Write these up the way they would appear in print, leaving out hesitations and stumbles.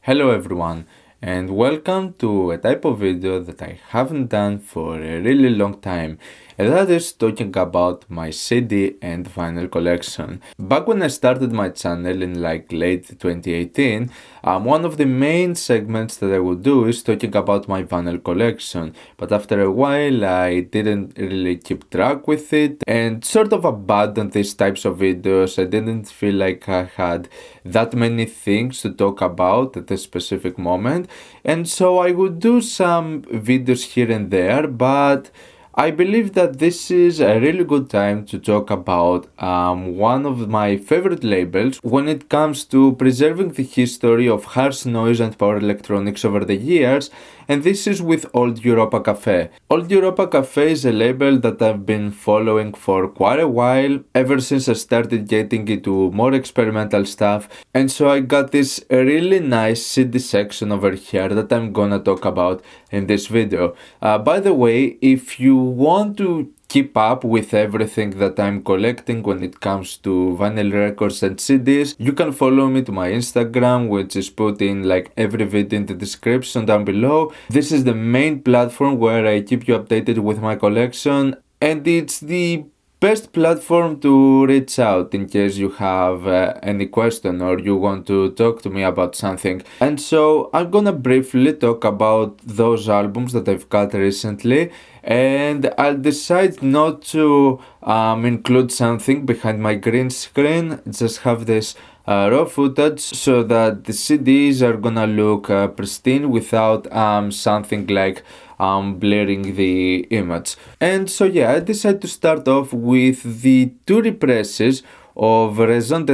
Hello everyone, and welcome to a type of video that I haven't done for a really long time, and that is talking about my CD and vinyl collection. Back when I started my channel in late 2018, one of the main segments that I would do is talking about my vinyl collection, but after a while I didn't really keep track with it and sort of abandoned these types of videos. I didn't feel like I had that many things to talk about at a specific moment, and so I would do some videos here and there, but I believe that this is a really good time to talk about one of my favorite labels when it comes to preserving the history of harsh noise and power electronics over the years, and this is with OLd Europa Cafe. OLd Europa Cafe is a label that I've been following for quite a while, ever since I started getting into more experimental stuff, and so I got this really nice CD section over here that I'm gonna talk about in this video. By the way, if you want to keep up with everything that I'm collecting when it comes to vinyl records and CDs, you can follow me to my Instagram, which is put in every video in the description down below. This is the main platform where I keep you updated with my collection, and it's the best platform to reach out in case you have any question or you want to talk to me about something. And so I'm gonna briefly talk about those albums that I've got recently, and I'll decide not to include something behind my green screen, just have this raw footage so that the CDs are gonna look pristine without something like blurring the image. And so yeah, I decided to start off with the two represses of Raison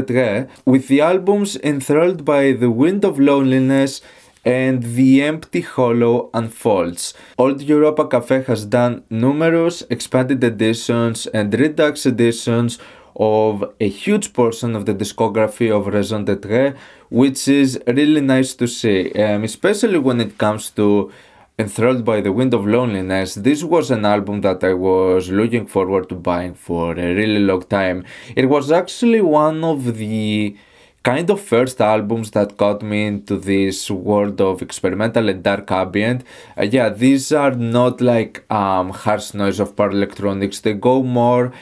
with the albums Enthralled by the Wind of Loneliness and The Empty Hollow Unfolds. OLd Europa Cafe has done numerous expanded editions and redux editions of a huge portion of the discography of Raison d'Être, which is really nice to see, especially when it comes to Enthralled by the Wind of Loneliness. This was an album that I was looking forward to buying for a really long time. It was actually one of the kind of first albums that got me into this world of experimental and dark ambient. These are not like harsh noise of power electronics. They go more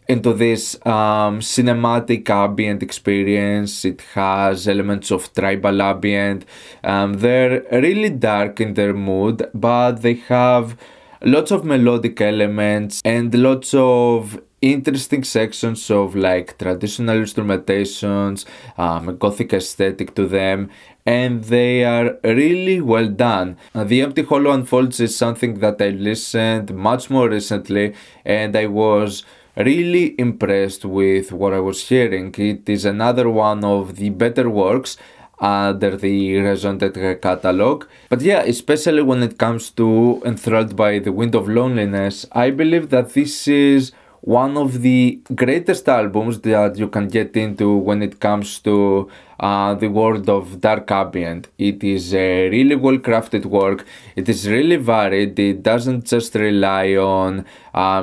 into this cinematic ambient experience. It has elements of tribal ambient. They're really dark in their mood, but they have lots of melodic elements and lots of interesting sections of traditional instrumentations, a gothic aesthetic to them, and they are really well done. The Empty Hollow Unfolds is something that I listened much more recently, and I was really impressed with what I was hearing. It is another one of the better works under the Raison d'Être catalog. But yeah, especially when it comes to Enthralled by the Wind of Loneliness, I believe that this is one of the greatest albums that you can get into when it comes to the world of dark ambient. It is a really well crafted work. It is really varied. It doesn't just rely on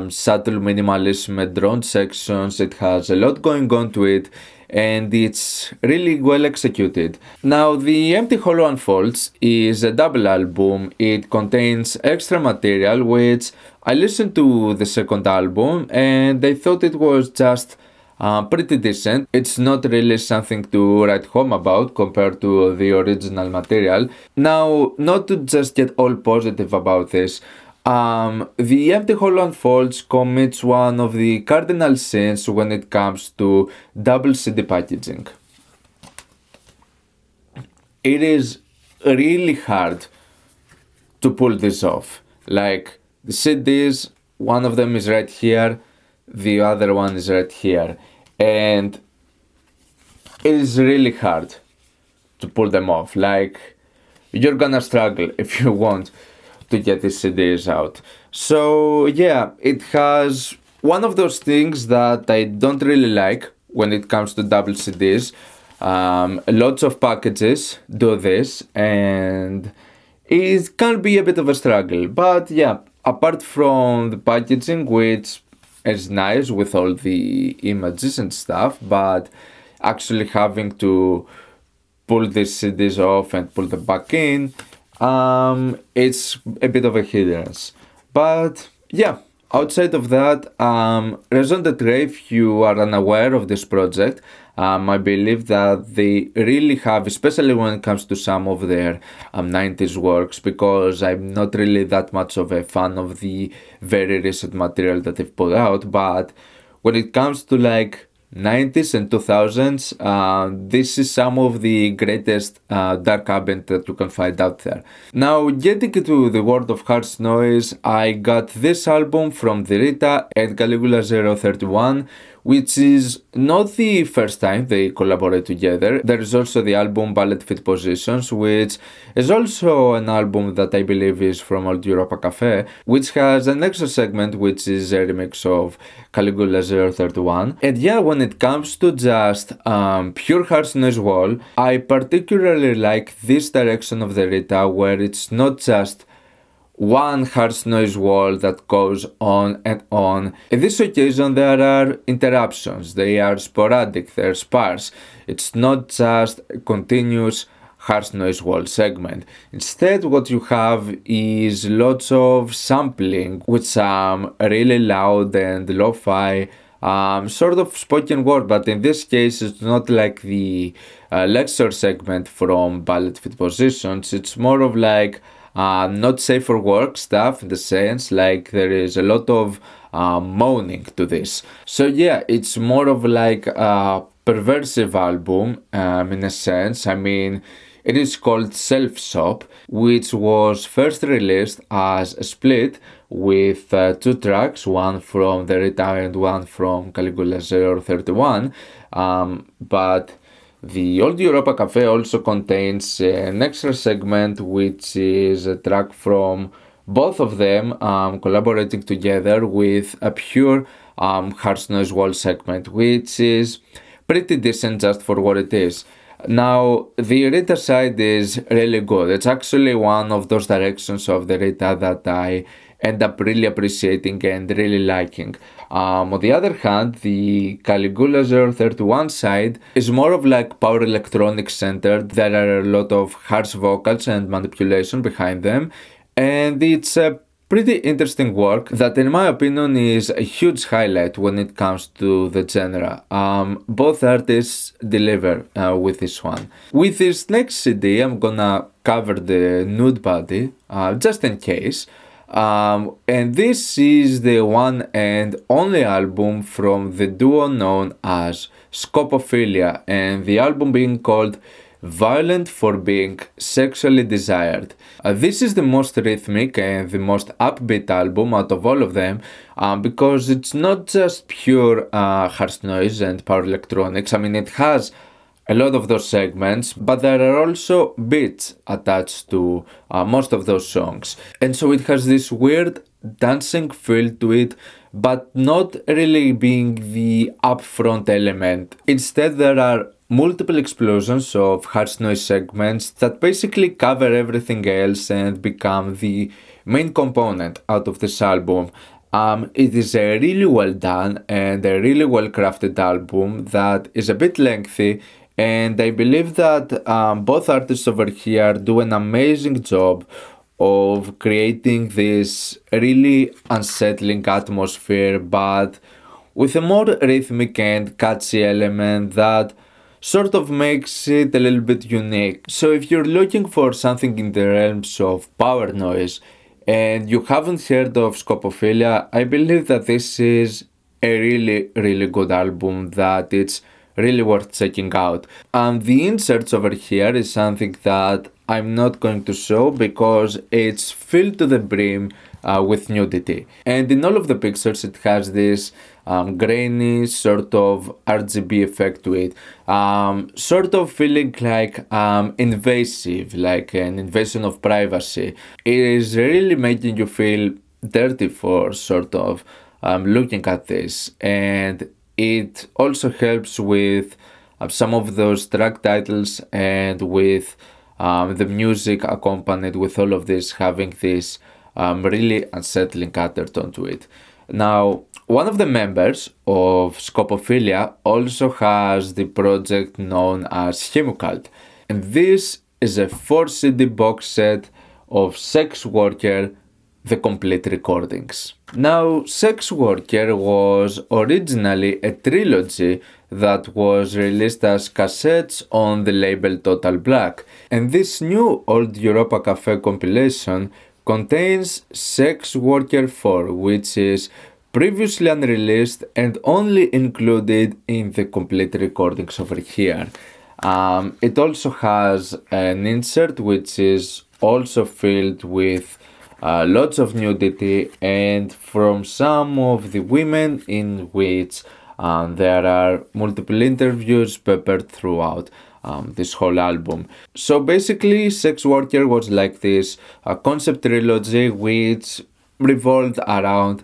subtle minimalism and drone sections. It has a lot going on to it, and it's really well executed. Now, The Empty Hollow Unfolds is a double album. It contains extra material, which I listened to the second album and I thought it was just pretty decent. It's not really something to write home about compared to the original material. Now, not to just get all positive about this, The Empty Hollow Unfolds commits one of the cardinal sins when it comes to double CD packaging. It is really hard to pull this off. Like, the CDs, one of them is right here, the other one is right here, and it is really hard to pull them off. You're gonna struggle if you want to get these CDs out. So yeah, it has one of those things that I don't really like when it comes to double CDs. Lots of packages do this, and it can be a bit of a struggle. But yeah, apart from the packaging, which is nice with all the images and stuff, but actually having to pull these CDs off and pull them back in, it's a bit of a hindrance. But yeah, outside of that, raison d'être, if you are unaware of this project, I believe that they really have, especially when it comes to some of their 90s works, because I'm not really that much of a fan of the very recent material that they've put out, but when it comes to like 90s and 2000s, this is some of the greatest dark ambient that you can find out there. Now, getting into the world of harsh noise, I got this album from the Rita and Caligula 031, which is not the first time they collaborate together. There is also the album Ballet Fit Positions, which is also an album that I believe is from OLd Europa Cafe, which has an extra segment which is a remix of Caligula 031. And yeah, when it comes to just pure harsh noise wall, I particularly like this direction of the Rita, where it's not just one harsh noise wall that goes on and on. In this occasion, there are interruptions. They are sporadic, they're sparse. It's not just a continuous harsh noise wall segment. Instead, what you have is lots of sampling with some really loud and lo-fi sort of spoken word, but in this case, it's not like the lecture segment from Ballet Fit Positions. It's more of like not safe for work stuff, in the sense like there is a lot of moaning to this. So yeah, it's more of like a perversive album in a sense. I mean, it is called Self Shop, which was first released as a split with two tracks, one from the Rita and one from Caligula 031, but the OLd Europa Cafe also contains an extra segment, which is a track from both of them collaborating together with a pure harsh noise wall segment, which is pretty decent just for what it is. Now, the Rita side is really good. It's actually one of those directions of the Rita that I end up really appreciating and really liking. On the other hand, the Caligula 031 side is more of like power electronics centered. There are a lot of harsh vocals and manipulation behind them, and it's a pretty interesting work that in my opinion is a huge highlight when it comes to the genre. Both artists deliver with this one. With this next CD, I'm gonna cover the nude body just in case. And this is the one and only album from the duo known as Scopophilia, and the album being called Violent for Being Sexually Desired. This is the most rhythmic and the most upbeat album out of all of them, because it's not just pure harsh noise and power electronics. I mean, it has a lot of those segments, but there are also beats attached to most of those songs. And so it has this weird dancing feel to it, but not really being the upfront element. Instead, there are multiple explosions of harsh noise segments that basically cover everything else and become the main component out of this album. It is a really well done and a really well crafted album that is a bit lengthy, and I believe that both artists over here do an amazing job of creating this really unsettling atmosphere, but with a more rhythmic and catchy element that sort of makes it a little bit unique. So if you're looking for something in the realms of power noise and you haven't heard of Scopophilia, I believe that this is a really good album that it's really worth checking out. The inserts over here is something that I'm not going to show because it's filled to the brim with nudity. And in all of the pictures it has this grainy sort of RGB effect to it, sort of feeling like invasive, like an invasion of privacy. It is really making you feel dirty for sort of looking at this, and it also helps with some of those track titles and with the music accompanied with all of this having this really unsettling undertone to it. Now, one of the members of Scopophilia also has the project known as Himukalt, And this is a 4 CD box set of Sex Worker, the complete recordings. Now, Sex Worker was originally a trilogy that was released as cassettes on the label Total Black, and this new OLd Europa Cafe compilation contains Sex Worker 4, which is previously unreleased and only included in the complete recordings over here. It also has an insert which is also filled with lots of nudity and from some of the women, in which there are multiple interviews peppered throughout this whole album. So basically, Sex Worker was like this concept trilogy which revolved around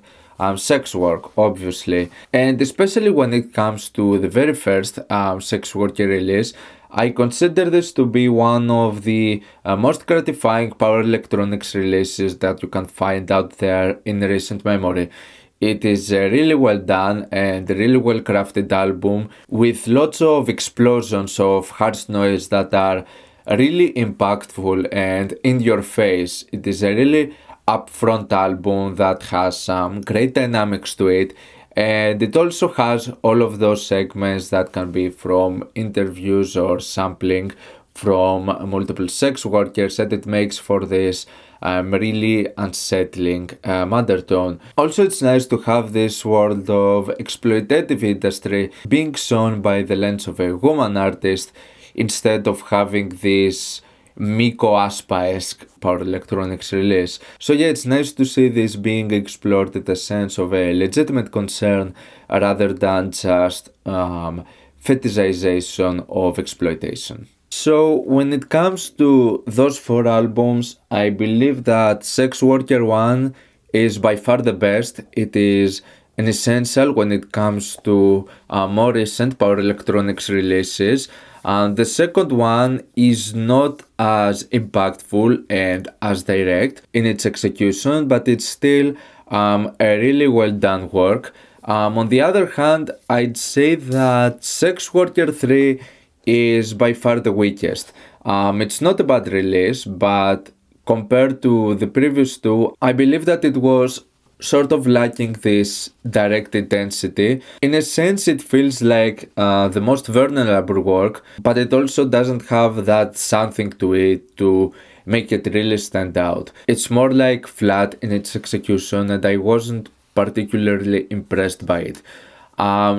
sex work, obviously. And especially when it comes to the very first Sex Worker release, I consider this to be one of the most gratifying power electronics releases that you can find out there in recent memory. It is a really well done and really well crafted album with lots of explosions of harsh noise that are really impactful and in your face. It is a really upfront album that has some great dynamics to it, and it also has all of those segments that can be from interviews or sampling from multiple sex workers, and it makes for this really unsettling undertone. Also, it's nice to have this world of exploitative industry being shown by the lens of a woman artist instead of having this Miko Aspa-esque power electronics release. So yeah, it's nice to see this being explored in the sense of a legitimate concern rather than just fetishization of exploitation. So when it comes to those 4 albums, I believe that Sex Worker 1 is by far the best. It is an essential when it comes to more recent power electronics releases. And the second one is not as impactful and as direct in its execution, but it's still a really well done work. On the other hand, I'd say that Sex Worker 3 is by far the weakest. It's not a bad release, but compared to the previous 2, I believe that it was sort of lacking this direct intensity. In a sense, it feels like the most vulnerable work, but it also doesn't have that something to it to make it really stand out. It's more like flat in its execution, and I wasn't particularly impressed by it.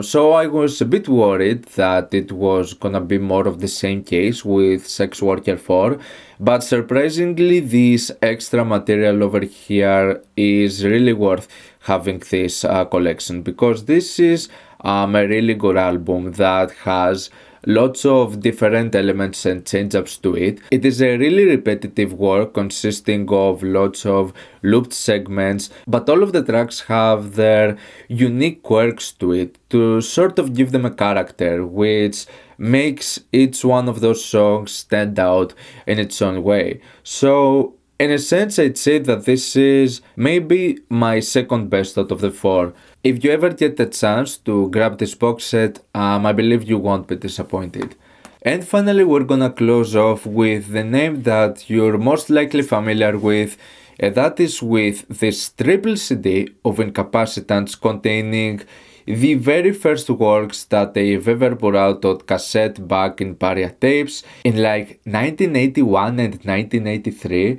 So I was a bit worried that it was gonna be more of the same case with Sex Worker 4, but surprisingly this extra material over here is really worth having this collection, because this is a really good album that has lots of different elements and change-ups to it. It is a really repetitive work consisting of lots of looped segments, but all of the tracks have their unique quirks to it to sort of give them a character, which makes each one of those songs stand out in its own way. So in a sense, I'd say that this is maybe my second best out of the 4. If you ever get the chance to grab this box set, I believe you won't be disappointed. And finally, we're gonna close off with the name that you're most likely familiar with, and that is with this triple CD of Incapacitants containing the very first works that they've ever put out on cassette back in Paria tapes in like 1981 and 1983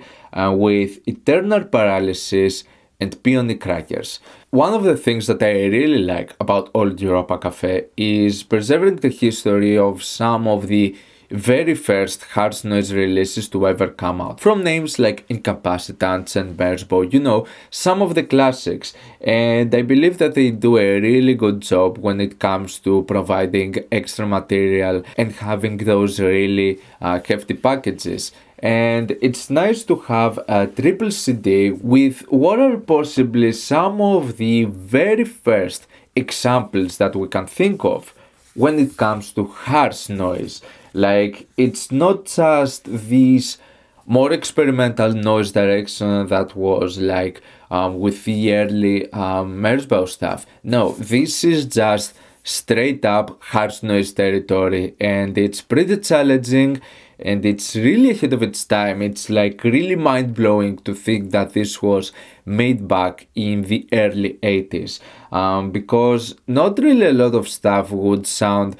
with Eternal Paralysis and Peony crackers. One of the things that I really like about OLd Europa Cafe is preserving the history of some of the very first harsh noise releases to ever come out, from names like Incapacitants and Bearsbow, you know, some of the classics, and I believe that they do a really good job when it comes to providing extra material and having those really hefty packages. And it's nice to have a triple CD with what are possibly some of the very first examples that we can think of when it comes to harsh noise. Like, it's not just this more experimental noise direction that was like with the early Merzbow stuff. No, this is just straight up harsh noise territory, and it's pretty challenging and it's really ahead of its time. It's like really mind-blowing to think that this was made back in the early 80s, because not really a lot of stuff would sound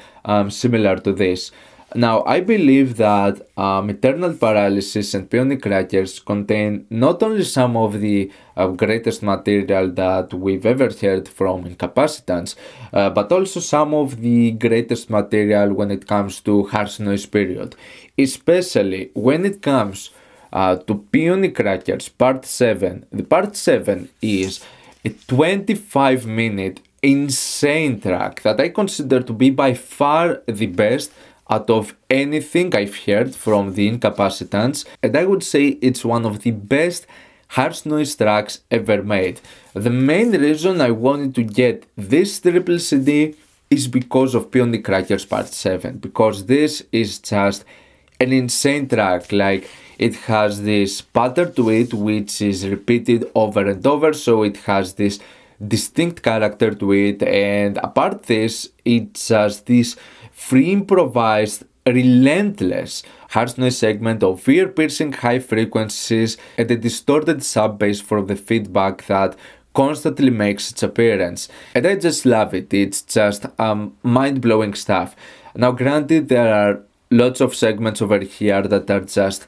similar to this. Now, I believe that Eternal Paralysis and Peony Crackers contain not only some of the greatest material that we've ever heard from Incapacitants, but also some of the greatest material when it comes to harsh noise period, especially when it comes to Peony Crackers Part 7. The Part 7 is a 25-minute insane track that I consider to be by far the best out of anything I've heard from the Incapacitants, and I would say it's one of the best harsh noise tracks ever made. The main reason I wanted to get this triple CD is because of Peony Crackers Part 7, because this is just an insane track. Like, it has this pattern to it which is repeated over and over, so it has this distinct character to it, and apart this, it's just this free improvised, relentless harsh noise segment of ear-piercing high frequencies and a distorted sub-bass for the feedback that constantly makes its appearance. And I just love it. It's just mind-blowing stuff. Now granted, there are lots of segments over here that are just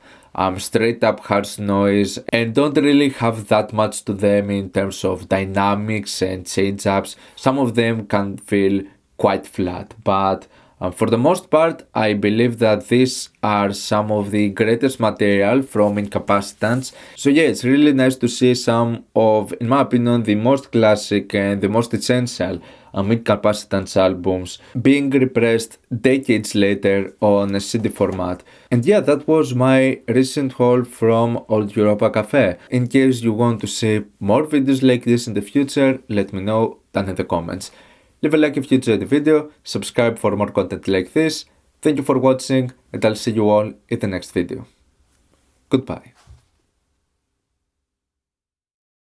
straight up harsh noise and don't really have that much to them in terms of dynamics and change-ups. Some of them can feel quite flat, but for the most part, I believe that these are some of the greatest material from Incapacitants. So yeah, it's really nice to see some of, in my opinion, the most classic and the most essential Incapacitants albums being repressed decades later on a CD format. And yeah, that was my recent haul from OLd Europa Cafe. In case you want to see more videos like this in the future, let me know down in the comments. Leave a like if you enjoyed the video, subscribe for more content like this. Thank you for watching, and I'll see you all in the next video. Goodbye.